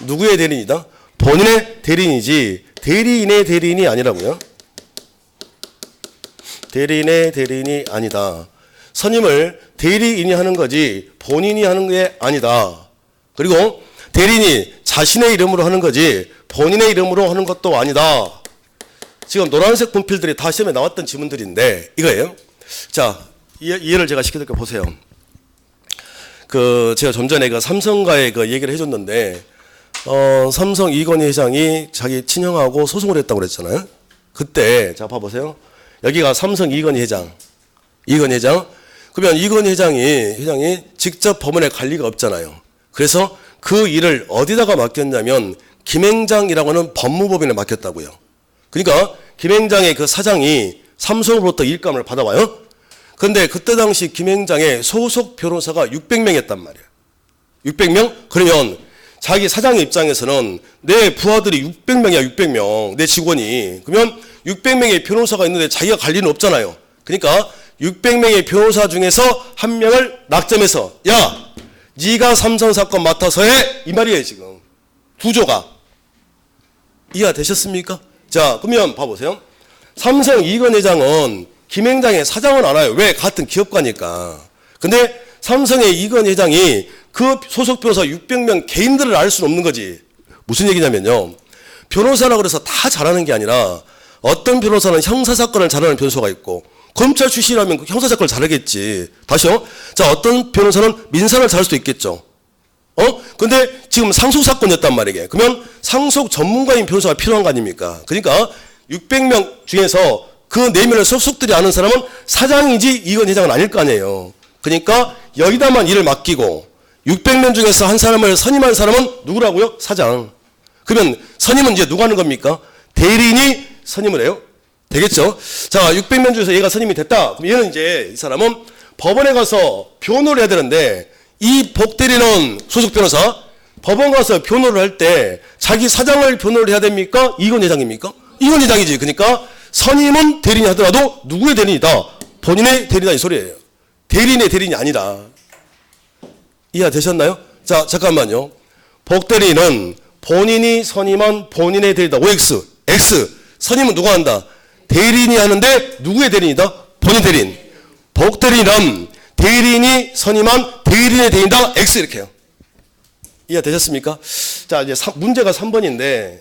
누구의 대리인이다? 본인의 대리인이지 대리인의 대리인이 아니라고요. 대리인의 대리인이 아니다. 선임을 대리인이 하는 거지 본인이 하는 게 아니다. 그리고 대리인이 자신의 이름으로 하는 거지 본인의 이름으로 하는 것도 아니다. 지금 노란색 분필들이 다 시험에 나왔던 지문들인데 이거예요. 자, 이해를 제가 시켜드릴게요. 보세요. 제가 좀 전에 삼성과의 얘기를 해줬는데 삼성 이건희 회장이 자기 친형하고 소송을 했다고 그랬잖아요. 그때 자, 봐보세요. 여기가 삼성 이건희 회장. 그러면 이건희 회장이 직접 법원에 갈 리가 없잖아요. 그래서 그 일을 어디다가 맡겼냐면 김행장이라고 하는 법무법인에 맡겼다고요. 그러니까 김행장의 그 사장이 삼성으로부터 일감을 받아와요. 그런데 그때 당시 김행장의 소속 변호사가 600명이었단 말이에요. 600명? 그러면 자기 사장의 입장에서는 내 부하들이 600명이야, 600명. 내 직원이. 그러면 600명의 변호사가 있는데 자기가 갈 리는 없잖아요. 그러니까 600명의 변호사 중에서 한 명을 낙점해서 야, 네가 삼성 사건 맡아서 해 이 말이에요. 지금 구조가 이해가 되셨습니까? 자, 그러면 봐보세요. 삼성 이건 회장은 김행장의 사장은 알아요. 왜? 같은 기업가니까. 근데 삼성의 이건 회장이 그 소속 변호사 600명 개인들을 알 수는 없는 거지. 무슨 얘기냐면요, 변호사라 그래서 다 잘하는 게 아니라 어떤 변호사는 형사사건을 잘하는 변호사가 있고 검찰 출신이라면 형사사건을 잘하겠지. 다시요. 자, 어떤 변호사는 민사를 잘할 수도 있겠죠. 근데 지금 상속사건이었단 말이게. 그러면 상속 전문가인 변호사가 필요한 거 아닙니까? 그러니까 600명 중에서 그 4명을 소속들이 아는 사람은 사장이지 이건 회장은 아닐 거 아니에요. 그러니까 여기다만 일을 맡기고 600명 중에서 한 사람을 선임한 사람은 누구라고요? 사장. 그러면 선임은 이제 누가 하는 겁니까? 대리인이 선임을 해요. 되겠죠? 자, 600명 중에서 얘가 선임이 됐다. 그럼 얘는 이제 이 사람은 법원에 가서 변호를 해야 되는데 이 복대리는 소속 변호사 법원 가서 변호를 할 때 자기 사장을 변호를 해야 됩니까? 이건 회장입니까? 이건 회장이지. 그러니까 선임은 대리인이 하더라도 누구의 대리인이다? 본인의 대리인이다 이 소리예요. 대리인의 대리인이 아니다. 이해되셨나요? 자, 잠깐만요. 복대리인은 본인이 선임한 본인의 대리인이다. OX, X. 선임은 누가 한다? 대리인이 하는데 누구의 대리인이다? 본인 대리인. 복대리인은 대리인이 선임한 대리인의 대리인이다. X 이렇게 해요. 이해되셨습니까? 자, 이제 문제가 3번인데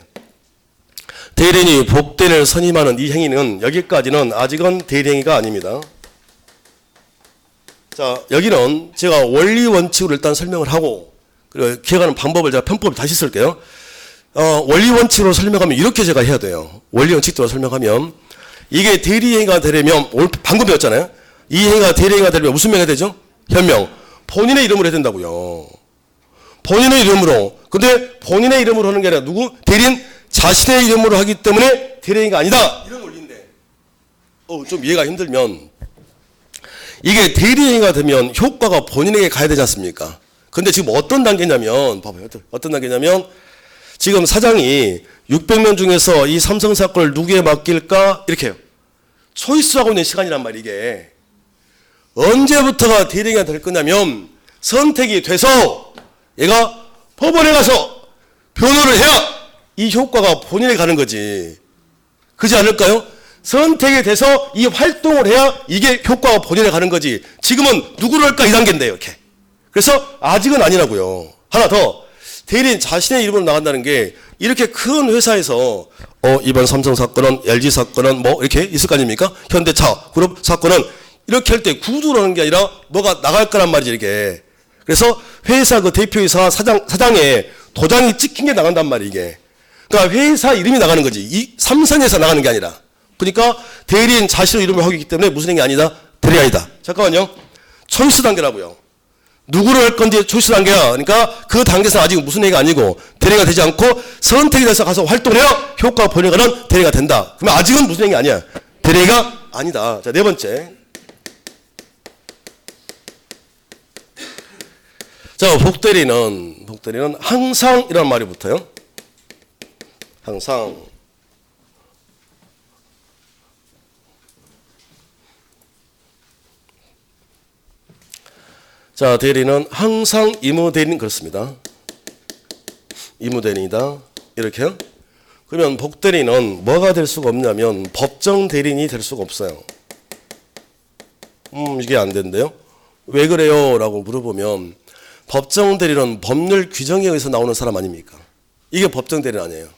대리인이 복대리인을 선임하는 이 행위는 여기까지는 아직은 대리행위가 아닙니다. 자, 여기는 제가 원리 원칙으로 일단 설명을 하고 그리고 기억하는 방법을 제가 편법을 다시 쓸게요. 원리 원칙으로 설명하면 이렇게 제가 해야 돼요. 원리 원칙대로 설명하면 이게 대리행위가 되려면 오늘 방금 배웠잖아요. 이 행위가 대리행위가 되려면 무슨 명이 되죠? 현명. 본인의 이름으로 해야 된다고요. 본인의 이름으로. 근데 본인의 이름으로 하는 게 아니라 누구? 대리인 자신의 이름으로 하기 때문에 대리행위가 아니다. 이런 원리인데 좀 이해가 힘들면 이게 대리행위가 되면 효과가 본인에게 가야 되지 않습니까? 근데 지금 어떤 단계냐면 봐봐요. 어떤 단계냐면 지금 사장이 600명 중에서 이 삼성 사건을 누구에 맡길까? 이렇게 해요. 초이스하고 있는 시간이란 말이에요. 이게 언제부터가 대리행위가 될 거냐면 선택이 돼서 얘가 법원에 가서 변호를 해야 이 효과가 본인에게 가는 거지. 그렇지 않을까요? 선택이 돼서 이 활동을 해야 이게 효과가 본인에게 가는 거지. 지금은 누구를 할까 이 단계인데요. 이렇게. 그래서 아직은 아니라고요. 하나 더. 대리인 자신의 이름으로 나간다는 게 이렇게 큰 회사에서 이번 삼성 사건은 LG 사건은 뭐 이렇게 있을 거 아닙니까? 현대차 그룹 사건은 이렇게 할 때 구두로 하는 게 아니라 뭐가 나갈 거란 말이지 이게. 그래서 회사 그 대표이사 사장에 도장이 찍힌 게 나간단 말이에요 이게. 그러니까 회사 이름이 나가는 거지. 이 삼성에서 나가는 게 아니라. 그러니까 대리인 자신의 이름을 하기 때문에 무슨 행위 아니다? 대리가 아니다. 잠깐만요. 초이스 단계라고요. 누구를 할 건지 초이스 단계야. 그러니까 그 단계에서 아직 무슨 행위가 아니고 대리가 되지 않고 선택이 돼서 가서 활동해야 효과가 본인에게는 대리가 된다. 그러면 아직은 무슨 행위 아니야? 대리가 아니다. 자, 네 번째. 자, 복대리는 항상 이라는 말이 붙어요. 항상. 자, 대리는 항상 의무대리인 그렇습니다. 의무대리인이다. 이렇게요. 그러면 복대리는 뭐가 될 수가 없냐면 법정 대리인이 될 수가 없어요. 이게 안 된대요. 왜 그래요? 라고 물어보면 법정 대리는 법률 규정에 의해서 나오는 사람 아닙니까? 이게 법정 대리는 아니에요.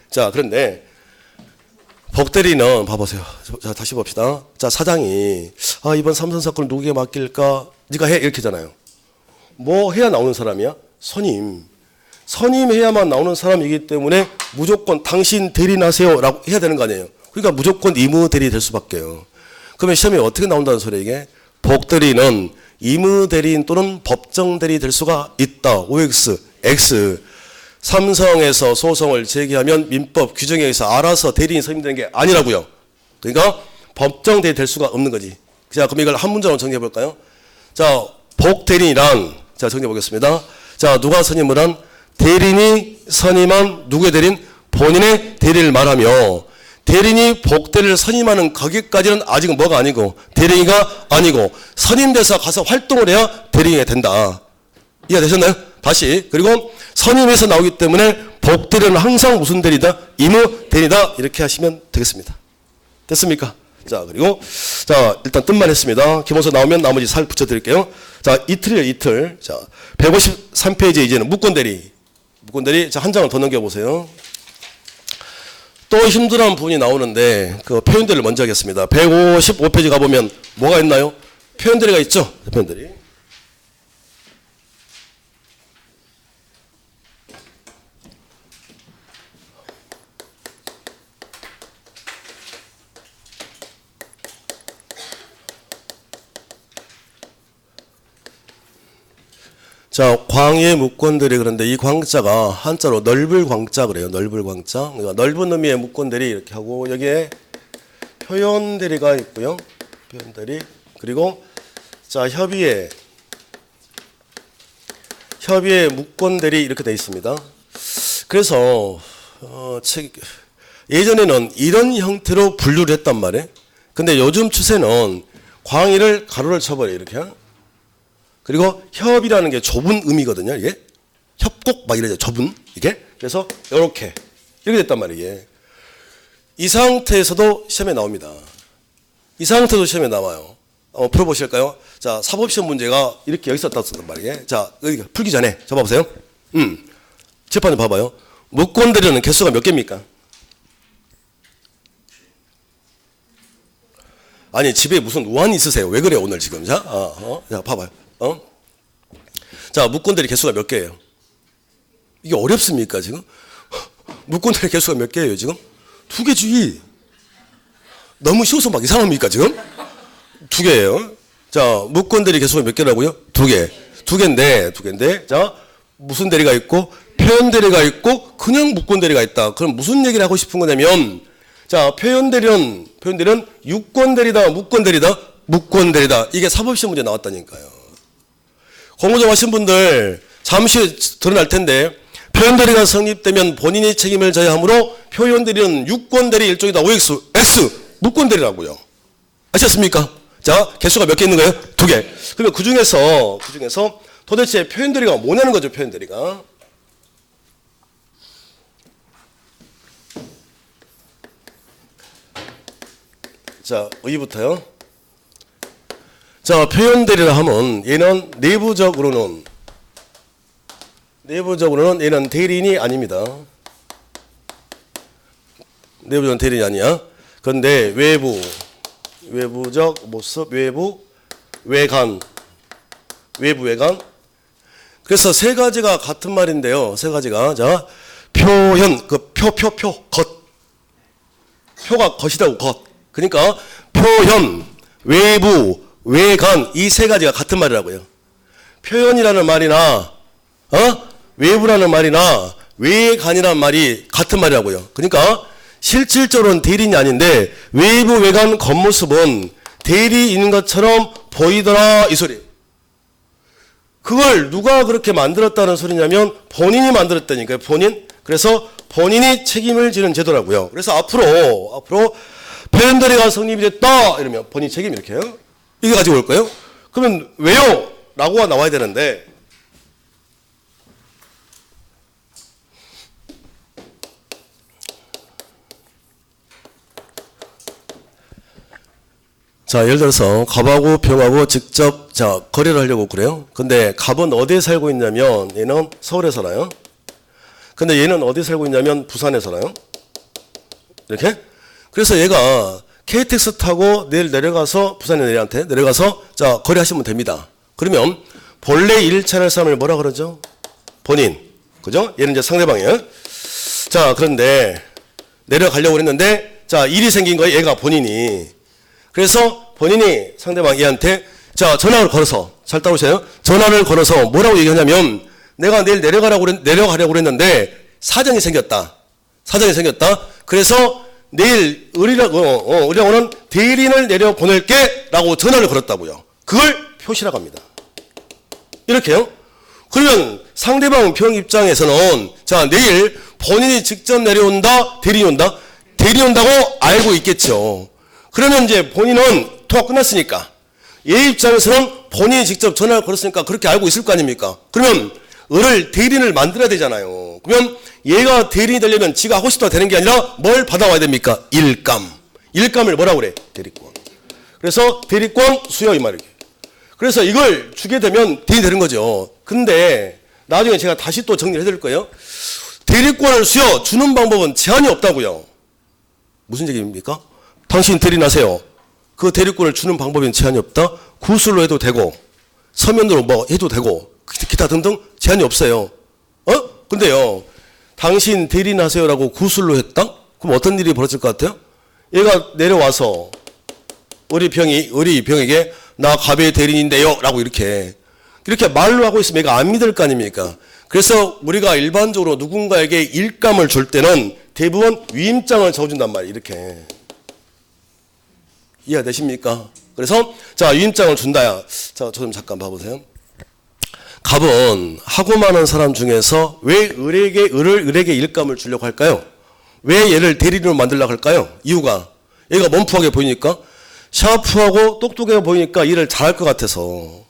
자, 그런데 복대리는 봐보세요. 자, 다시 봅시다. 자, 사장이 이번 삼성 사건을 누구에게 맡길까? 네가 해 이렇게잖아요. 뭐 해야 나오는 사람이야? 선임해야만 나오는 사람이기 때문에 무조건 당신 대리인하세요 라고 해야 되는 거 아니에요. 그러니까 무조건 의무 대리 될 수밖에요. 그러면 시험에 어떻게 나온다는 소리예요 이게? 복대리는 의무 대리인 또는 법정 대리 될 수가 있다. OX, X. 삼성에서 소송을 제기하면 민법 규정에 의해서 알아서 대리인 선임되는 게 아니라고요. 그러니까 법정 대리 될 수가 없는 거지. 자, 그럼 이걸 한 문장으로 정리해 볼까요? 자, 복대리인이란 자, 정리해 보겠습니다. 자, 누가 선임을 한? 대리인이 선임한 누구의 대리인? 본인의 대리를 말하며 대리인이 복대리를 선임하는 거기까지는 아직은 뭐가 아니고 대리인이가 아니고 선임돼서 가서 활동을 해야 대리인이 된다. 이해가 되셨나요? 다시. 그리고 선임에서 나오기 때문에 복대리는 항상 무슨 대리다? 임무 대리다. 이렇게 하시면 되겠습니다. 됐습니까? 자, 그리고 자, 일단 뜻만 했습니다. 기본서 나오면 나머지 살 붙여드릴게요. 자, 이틀이에요, 이틀. 자, 153페이지 이제는 무권대리. 무권대리. 자, 한 장을 더 넘겨보세요. 또 힘들어하는 부분이 나오는데 그 표현대리를 먼저 하겠습니다. 155페이지 가보면 뭐가 있나요? 표현대리가 있죠? 표현대리. 자, 광의 무권대리. 그런데 이 광자가 한자로 넓을 광자 그래요. 넓을 광자. 그러니까 넓은 의미의 무권대리 이렇게 하고 여기에 표현대리가 있고요. 표현대리. 그리고 자, 협의회 무권대리 이렇게 돼 있습니다. 그래서 예전에는 이런 형태로 분류를 했단 말이에요. 근데 요즘 추세는 광의를 가로를 쳐버려요. 이렇게. 그리고 협이라는 게 좁은 의미거든요. 이게 협곡 막 이러죠. 좁은 이게. 그래서 이렇게 됐단 말이에요. 이 상태에서도 시험에 나옵니다. 이 상태도 시험에 나와요. 풀어보실까요? 자, 사법시험 문제가 이렇게 여기 있었단 말이에요. 자, 여기 풀기 전에 잡아보세요. 재판을 봐봐요. 무권대리는 개수가 몇 개입니까? 아니, 집에 무슨 우환이 있으세요? 왜 그래요 오늘 지금? 자, 자, 봐봐요. 자, 무권대리 개수가 몇 개예요? 이게 어렵습니까 지금? 무권대리 개수가 몇 개예요 지금? 2개지. 너무 쉬워서 막 이상합니까 지금? 2개예요. 자, 무권대리 개수가 몇 개라고요? 2개. 2개인데, 자, 무슨 대리가 있고 표현대리가 있고 그냥 무권대리가 있다. 그럼 무슨 얘기를 하고 싶은 거냐면, 자, 표현대리는 유권대리다, 무권대리다, 무권대리다. 이게 사법시험 문제 나왔다니까요. 공모전 하신 분들 잠시 드러날 텐데, 표현대리가 성립되면 본인이 책임을 져야 하므로 표현대리는 유권대리 일종이다. OX, X, 무권대리라고요. 아셨습니까? 자, 개수가 몇 개 있는 거예요? 2개. 그러면 그 중에서 도대체 표현대리가 뭐냐는 거죠, 표현대리가. 자, 여기부터요. 자, 표현대리라 하면 얘는 내부적으로는 얘는 대리인이 아닙니다. 내부적으로는 대리인이 아니야. 그런데 외부적 모습, 외부 외관. 그래서 세 가지가 같은 말인데요. 세 가지가. 자, 표현, 겉. 표가 겉이라고, 겉. 그러니까 표현, 외부, 외관 이 세 가지가 같은 말이라고요. 표현이라는 말이나 외부라는 말이나 외관이라는 말이 같은 말이라고요. 그러니까 실질적으로는 대리인이 아닌데 외부, 외관, 겉모습은 대리인인 것처럼 보이더라 이 소리. 그걸 누가 그렇게 만들었다는 소리냐면 본인이 만들었다니까요. 본인. 그래서 본인이 책임을 지는 제도라고요. 그래서 앞으로 표현대리가 성립이 됐다 이러면 본인 책임 이렇게 해요. 이게 가지고 올 거예요. 그러면 왜요? 라고가 나와야 되는데, 자, 예를 들어서 갑하고 병하고 직접 거래를 하려고 그래요. 근데 갑은 어디에 살고 있냐면 얘는 서울에 살아요. 근데 얘는 어디에 살고 있냐면 부산에 살아요. 이렇게. 그래서 얘가 KTX 타고 내일 내려가서 부산에 내려가서 자, 거래하시면 됩니다. 그러면 본래 일차를 사람을 뭐라 그러죠? 본인. 그죠? 얘는 이제 상대방이에요. 자, 그런데 내려가려고 했는데 자, 일이 생긴 거예요. 얘가 본인이. 그래서 본인이 상대방 얘한테 자, 전화를 걸어서 잘 따오세요. 전화를 걸어서 뭐라고 얘기하냐면 내가 내일 내려가려고 했는데 사정이 생겼다. 그래서 내일 의리라고는 대리인을 내려보낼게 라고 전화를 걸었다고요. 그걸 표시라고 합니다. 이렇게요. 그러면 상대방 병 입장에서는 자, 내일 본인이 직접 내려온다, 대리인이 온다? 대리 온다고 알고 있겠죠. 그러면 이제 본인은 통화 끝났으니까 얘 입장에서는 본인이 직접 전화를 걸었으니까 그렇게 알고 있을 거 아닙니까? 그러면 을을 대리인을 만들어야 되잖아요. 그러면 얘가 대리인이 되려면 지가 하고 싶다고 되는 게 아니라 뭘 받아와야 됩니까? 일감. 일감을 뭐라고 그래? 대리권. 그래서 대리권 수여 이 말이에요. 그래서 이걸 주게 되면 대리인이 되는 거죠. 근데 나중에 제가 다시 또 정리를 해드릴 거예요. 대리권을 수여 주는 방법은 제한이 없다고요. 무슨 얘기입니까? 당신 대리인하세요. 그 대리권을 주는 방법엔 제한이 없다? 구술로 해도 되고 서면으로 뭐 해도 되고 기타 등등 제한이 없어요. 근데요, 당신 대리인하세요라고 구술로 했다? 그럼 어떤 일이 벌어질 것 같아요? 얘가 내려와서 우리 병에게 나 갑의 대리인인데요 라고 이렇게 말로 하고 있으면 얘가 안 믿을 거 아닙니까? 그래서 우리가 일반적으로 누군가에게 일감을 줄 때는 대부분 위임장을 적어준단 말이에요. 이렇게. 이해되십니까? 그래서 자, 위임장을 준다야. 자, 저 좀 잠깐 봐보세요. 갑은 하고 많은 사람 중에서 왜 을에게 일감을 주려고 할까요? 왜 얘를 대리인으로 만들려고 할까요? 이유가 얘가 몸푸하게 보이니까, 샤프하고 똑똑해 보이니까 일을 잘할 것 같아서,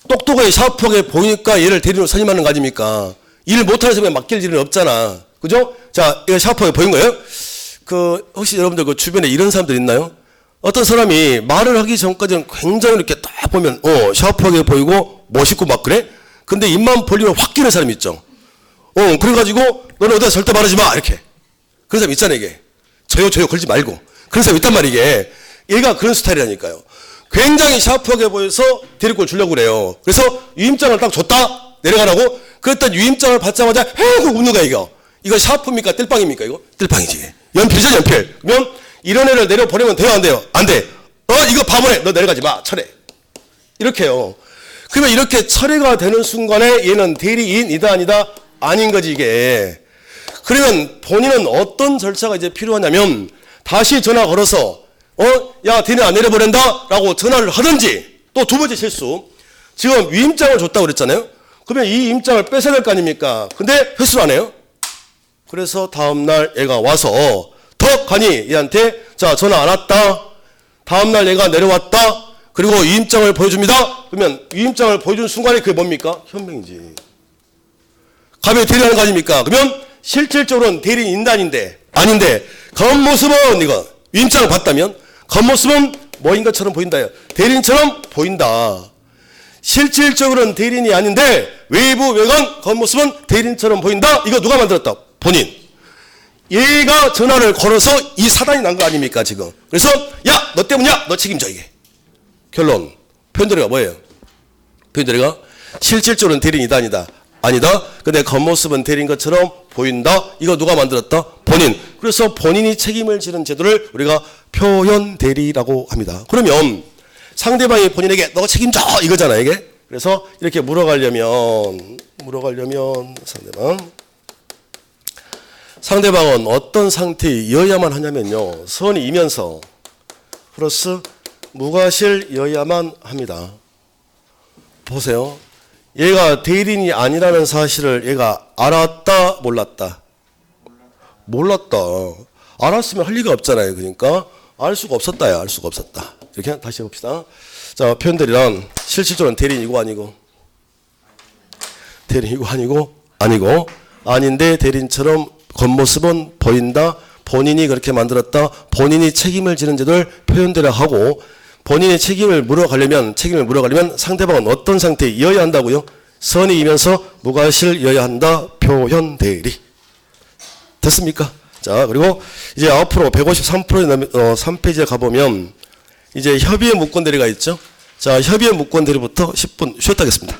똑똑하게 샤프하게 보이니까 얘를 대리인으로 선임하는 거 아닙니까? 일 못하는 사람에 맡길 일은 없잖아. 그죠? 자, 얘가 샤프하게 보인 거예요? 혹시 여러분들 그 주변에 이런 사람들 있나요? 어떤 사람이 말을 하기 전까지는 굉장히 이렇게 딱 보면, 샤프하게 보이고 멋있고 막 그래? 근데 입만 벌리면 확 끼는 사람이 있죠. 그래가지고, 너는 어디다 절대 말하지 마! 이렇게. 그런 사람 있잖아, 이게. 저요 걸지 말고. 그런 사람 있단 말이야, 이게. 얘가 그런 스타일이라니까요. 굉장히 샤프하게 보여서 대리권을 주려고 그래요. 그래서 유임장을 딱 줬다? 내려가라고? 그랬더니 유임장을 받자마자 헤고 웃는 거야, 이거 샤프입니까? 띨빵입니까, 이거? 띨빵이지. 연필이죠, 연필. 그러면 이런 애를 내려보내면 돼요, 안 돼요? 안 돼. 이거 바보네. 너 내려가지 마. 철회. 이렇게요. 그러면 이렇게 철회가 되는 순간에 얘는 대리인이다, 아니다? 아닌 거지, 이게. 그러면 본인은 어떤 절차가 이제 필요하냐면, 다시 전화 걸어서, 야, 대리인 안 내려보낸다? 라고 전화를 하든지, 또 두 번째 실수. 지금 위임장을 줬다고 그랬잖아요? 그러면 이 임장을 뺏어야 될 거 아닙니까? 근데 회수를 안 해요? 그래서 다음날 얘가 와서, 더 가니 얘한테, 자, 전화 안 왔다. 다음날 얘가 내려왔다. 그리고 위임장을 보여줍니다. 그러면 위임장을 보여주는 순간에 그게 뭡니까? 현명이지. 갑의 대리하는 거 아닙니까? 그러면 실질적으로는 대리인인데 아닌데 겉모습은 이거 위임장을 봤다면 겉모습은 뭐인 것처럼 보인다. 대리인처럼 보인다. 실질적으로는 대리인이 아닌데 외부 외관 겉모습은 대리인처럼 보인다. 이거 누가 만들었다? 본인. 얘가 전화를 걸어서 이 사단이 난 거 아닙니까 지금. 그래서 야, 너 때문이야. 너 책임져 이게. 결론. 표현들이가 뭐예요? 표현들이가 실질적으로는 대리인이다 아니다. 근데 겉모습은 대리인 것처럼 보인다. 이거 누가 만들었다? 본인. 그래서 본인이 책임을 지는 제도를 우리가 표현 대리라고 합니다. 그러면 상대방이 본인에게 너 책임져 이거잖아 이게. 그래서 이렇게 물어가려면 상대방은 어떤 상태여야만 하냐면요. 선이면서 플러스 무과실여야만 합니다. 보세요. 얘가 대리인이 아니라는 사실을 얘가 알았다 몰랐다? 몰랐다. 알았으면 할 리가 없잖아요. 그러니까 알 수가 없었다야. 알 수가 없었다. 이렇게 다시 해봅시다. 자, 표현들이란 실질적으로는 대리인이고 아니고, 대리인이고 아니고 아닌데 대리인처럼 겉모습은 보인다. 본인이 그렇게 만들었다. 본인이 책임을 지는 제도를 표현대라 하고, 본인의 책임을 물어가려면 상대방은 어떤 상태이어야 한다고요? 선이면서 무과실이어야 한다. 표현 대리. 됐습니까? 자, 그리고 이제 앞으로 153%에 3페이지에 가보면 이제 협의의 무권 대리가 있죠. 자, 협의의 무권 대리부터 10분 쉬었다 하겠습니다.